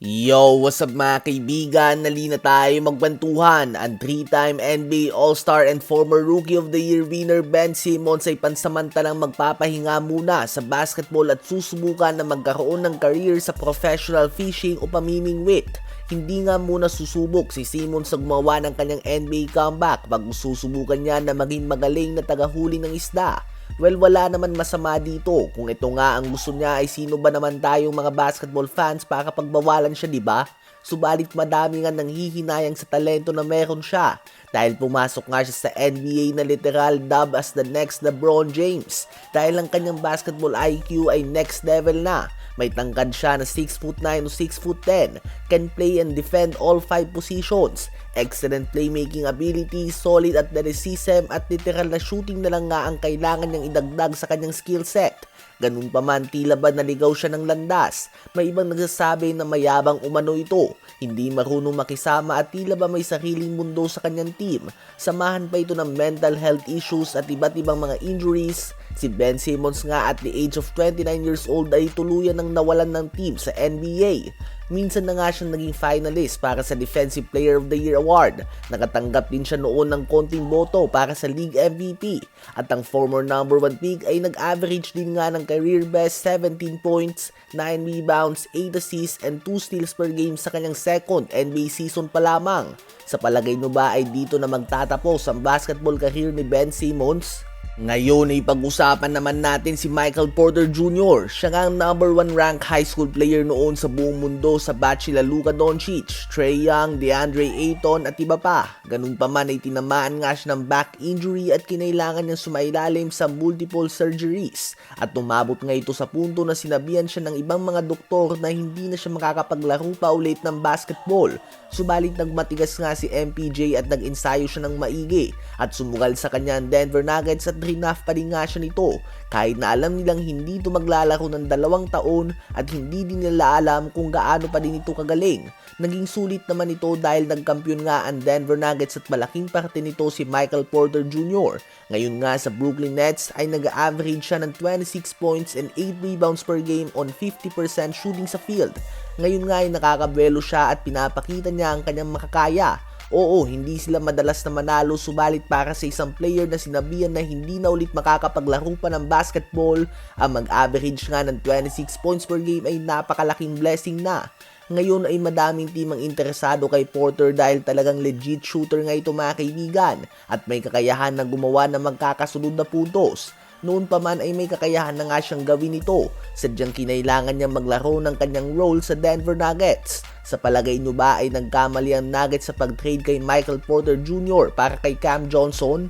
Yo, what's up mga kaibigan? Nalina tayo magkwentuhan. Ang 3-time NBA All-Star and former Rookie of the Year winner Ben Simmons ay pansamantalang magpapahinga muna sa basketball at susubukan na magkaroon ng career sa professional fishing o pamimingwit. Hindi nga muna susubok si Simmons sa gumawa ng kanyang NBA comeback pag susubukan niya na maging magaling na tagahuli ng isda. Well, wala naman masama dito. Kung ito nga ang gusto niya ay sino ba naman tayong mga basketball fans para pagbawalan siya, di ba? Subalit madami nga nanghihinayang sa talento na meron siya dahil pumasok nga siya sa NBA na literal dubbed as the next LeBron James dahil ang kanyang basketball IQ ay next level na. May tangkad siya na 6'9" o 6'10", can play and defend all 5 positions, excellent playmaking ability, solid athleticism at literal na shooting na lang nga ang kailangan niyang idagdag sa kanyang skill set. Ganun pa man, tila ba naligaw siya ng landas? May ibang nagsasabi na mayabang umano ito, hindi marunong makisama at tila ba may sariling mundo sa kanyang team. Samahan pa ito ng mental health issues at iba't ibang mga injuries. Si Ben Simmons nga at the age of 29 years old ay tuluyan ng nawalan ng team sa NBA. Minsan na nga siyang naging finalist para sa Defensive Player of the Year Award. Nakatanggap din siya noon ng konting boto para sa League MVP. At ang former number 1 pick ay nag-average din nga ng career best 17 points, 9 rebounds, 8 assists, and 2 steals per game sa kanyang second NBA season pa lamang. Sa palagay nyo ba ay dito na magtatapos ang basketball career ni Ben Simmons? Ngayon ay pag-usapan naman natin si Michael Porter Jr. Siya nga ang number 1 rank high school player noon sa buong mundo sa batch nila Luka Doncic, Trae Young, DeAndre Ayton at iba pa. Ganun pa man ay tinamaan nga siya ng back injury at kinailangan niyang sumailalim sa multiple surgeries. At umabot nga ito sa punto na sinabihan siya ng ibang mga doktor na hindi na siya makakapaglaro pa ulit ng basketball. Subalit nagmatigas nga si MPJ at nag-ensayo siya ng maigi at sumugal sa kanya ang Denver Nuggets at rinaf pa rin nga siya nito kahit na alam nilang hindi ito maglalaro ng 2 taon at hindi din nila alam kung gaano pa din ito kagaling. Naging sulit naman ito dahil nagkampiyon nga ang Denver Nuggets at malaking parte nito si Michael Porter Jr. Ngayon nga sa Brooklyn Nets ay nag-average siya ng 26 points and 8 rebounds per game on 50% shooting sa field. Ngayon nga ay nakakabelo siya at pinapakita niya ang kanyang makakaya. Oo, hindi sila madalas na manalo subalit para sa isang player na sinabihan na hindi na ulit makakapaglaro pa ng basketball, ang mag-average nga ng 26 points per game ay napakalaking blessing na. Ngayon ay madaming team ang interesado kay Porter dahil talagang legit shooter nga ito mga kaibigan at may kakayahan na gumawa ng magkakasunod na puntos. Noon pa man ay may kakayahan na nga siyang gawin ito, sadyang kinailangan niyang maglaro ng kanyang role sa Denver Nuggets. Sa palagay nyo ba ay nagkamali ang Nuggets sa pag-trade kay Michael Porter Jr. para kay Cam Johnson?